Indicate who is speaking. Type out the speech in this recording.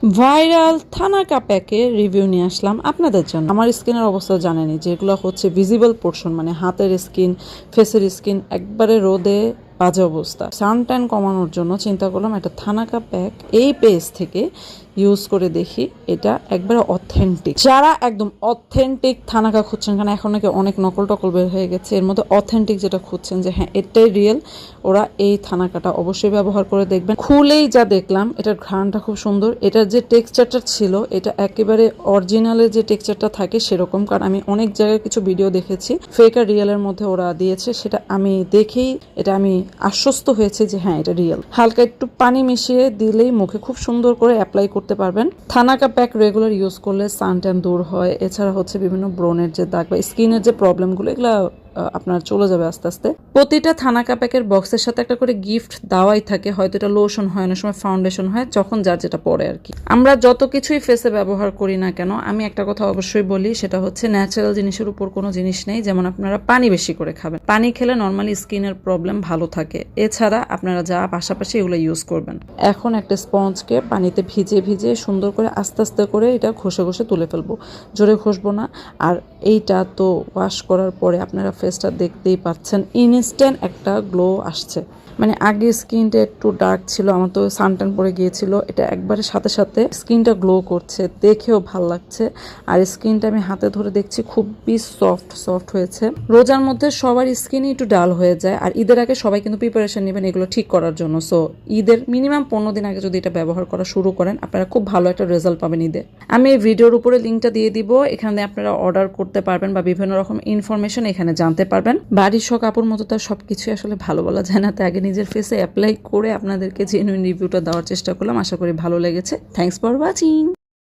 Speaker 1: Viral thanaka প্যাকের review নিয়ে আসলাম আপনাদের জন্য। আমার স্কিনের অবস্থা জানেনি, যেগুলো হচ্ছে ভিজিবল পোর্শন, মানে হাতের স্কিন, ফেসের স্কিন একবারে রোদে বাজে অবস্থা। সানট্যান কমানোর জন্য চিন্তা করলাম একটা থানাকা প্যাক এই পেজ থেকে ইউজ করে দেখি। এটা একবারে অথেন্টিক, যারা একদম অথেন্টিক থানাকা খুঁজছেন, কারণ এখন নাকি অনেক নকল টকল বের হয়ে গেছে, এর মধ্যে অথেন্টিক যেটা খুঁজছেন যে হ্যাঁ এটাই রিয়েল, ওরা এই থানাকাটা অবশ্যই ব্যবহার করে দেখবেন। খুলেই যা দেখলাম, এটার ঘ্রাণটা খুব সুন্দর। এটার যে টেক্সচারটা ছিল, এটা একেবারে অরিজিনালের যে টেক্সচারটা থাকে সেরকম, কারণ আমি অনেক জায়গায় কিছু ভিডিও দেখেছি ফেক আর রিয়েলের মধ্যে ওরা দিয়েছে, সেটা আমি দেখেই এটা আমি আশ্বস্ত হয়েছে যে হ্যাঁ এটা রিয়েল। হালকা একটু পানি মিশিয়ে দিলেই মুখে খুব সুন্দর করে অ্যাপ্লাই করতে পারবেন। থানাকা প্যাক রেগুলার ইউজ করলে সানট্যান দূর হয়, এছাড়া হচ্ছে বিভিন্ন ব্রণের যে দাগ বা স্কিনের যে প্রবলেমগুলো, এগুলো আপনার চলে যাবে আস্তে আস্তে। প্রতিটা থানাকা প্যাকের বক্সের সাথে একটা করে গিফট দেওয়াই থাকে, হয়তো এটা লোশন হয়, অনেক সময় ফাউন্ডেশন হয়, যখন যার যেটা পড়ে আর কি। আমরা যত কিছুই ফেসে ব্যবহার করি না কেন, আমি একটা কথা অবশ্যই বলি, সেটা হচ্ছে ন্যাচারাল জিনিসের উপর কোনো জিনিস নেই। যেমন আপনারা পানি বেশি করে খাবেন, পানি খেলে নর্মালি স্কিনের প্রবলেম ভালো থাকে। এছাড়া আপনারা যা পাশাপাশি এগুলো ইউজ করবেন। এখন একটা স্পঞ্জকে পানিতে ভিজে ভিজে সুন্দর করে আস্তে আস্তে করে এটা ঘষে ঘষে তুলে ফেলবো, জোরে ঘষবো না। আর এইটা তো ওয়াশ করার পরে আপনারা ফেসটা দেখতেই পাচ্ছেন, ইনস্ট্যান্ট একটা গ্লো আসছে। মানে আগে স্কিনটা একটু ডার্ক ছিল, আমার তো সানট্যান পড়ে গিয়েছিল, এটা একবারে সাথে সাথে স্কিনটা গ্লো করছে, দেখেও ভাল লাগছে। আর স্কিনটা আমি হাতে ধরে দেখছি খুবই সফট হয়েছে। রোজার মধ্যে সবার স্কিনই একটু ডাল হয়ে যায়, আর ঈদের আগে সবাই কিন্তু প্রিপারেশন নেবেন এগুলো ঠিক করার জন্য। সো ঈদের মিনিমাম 15 দিন আগে যদি এটা ব্যবহার করা শুরু করেন, আপনারা খুব ভালো একটা রেজাল্ট পাবেন ঈদে। আমি এই ভিডিওর উপরে লিঙ্কটা দিয়ে দিব, এখানে আপনারা অর্ডার করতে পারবেন বা বিভিন্ন রকম ইনফরমেশন এখানে জানতে পারবেন। বাড়ির শখ আপুর মতো তার সবকিছু আসলে ভালো বলা যায় না, তাই আগে নিজের ফেসে অ্যাপ্লাই করে আপনাদেরকে জেনুইন রিভিউটা দেওয়ার চেষ্টা করলাম। আশা করি ভালো লেগেছে। Thanks for watching.